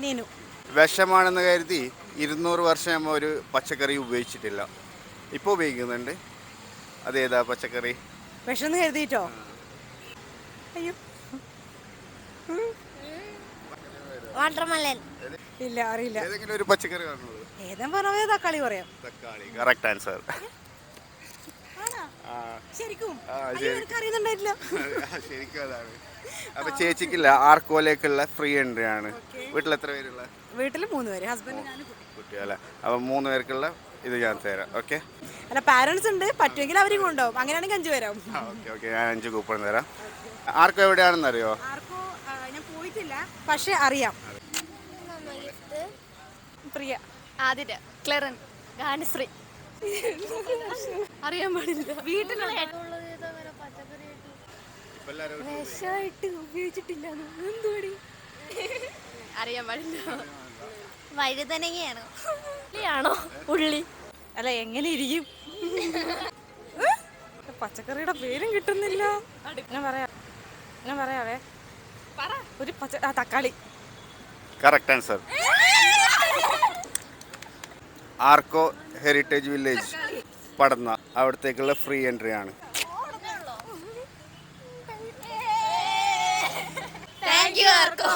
നീനു. വിഷമാണെന്ന് കരുതി 200 വർഷം നമ്മൾ ഒരു പച്ചക്കറി ഉപയോഗിച്ചിട്ടില്ല. ഇപ്പോൾ ഉപയോഗിക്കുന്നുണ്ട്. അതേതാ പച്ചക്കറി? വിഷന്ന് കരുതിയിട്ടോ? അയ്യോ വാട്ടർമെലൻ. ഇല്ല, അറിയില്ല. ഏതെങ്കിലും ഒരു പച്ചക്കറി പറഞ്ഞോളൂ. ഏതാ പറഞ്ഞ തക്കാളി പറയാം. തക്കാളി കറക്റ്റ് ആൻസർ. ശരിക്കും അറിയുന്നുണ്ടായിട്ടില്ല. ശരിക്കും അതാണ്. അപ്പൊ ചേച്ചിക്കില്ല ആർക്കോലേക്കുള്ള ഫ്രീ എൻട്രി ആണ്. വീട്ടിൽ എത്ര പേരുള്ള? വീട്ടിൽ 3 പേര്, ഹസ്ബൻഡ് ഞാൻ കുട്ടിയല്ലേ? അപ്പൊ 3 പേർക്കുള്ള ഇത് ഞാൻ തരാം. ഓക്കെ. അല്ല, പാരന്റ്സ് ഉണ്ട്, പറ്റുമെങ്കിൽ അവരും കൊണ്ടുപോകും. അങ്ങനെയാണെങ്കിൽ 5 പേരാവും. ഓക്കെ ഓക്കെ, ഞാൻ 5 കൂപ്പൺ തരാം. ആർക്കും എവിടെയാണെന്ന് അറിയോ? ആർക്കോ ഞാൻ പോയിട്ടില്ല, പക്ഷെ അറിയാം. പ്രിയ, ആതിര, ക്ലെറൻ, ഗാനശ്രീ. അറിയാൻ പാടില്ല. വീട്ടിലുള്ള വിഷമായിട്ട് ഉപയോഗിച്ചിട്ടില്ല. എന്തുപടി അറിയാൻ പാടില്ല. വഴുതനങ്ങയാണോ? ഉള്ളിയാണോ? ഉള്ളി. അല്ല, എങ്ങനെ ഇരിക്കും? പച്ചക്കറിയുടെ പേരും കിട്ടുന്നില്ല. ഞാൻ പറയാവേ. ഒരു തക്കാളി. Correct answer. ആർക്കോ ഹെറിറ്റേജ് വില്ലേജ് പടന്ന, അവിടത്തേക്കുള്ള ഫ്രീ എൻട്രി ആണ്. താങ്ക് യു ആർക്കോ.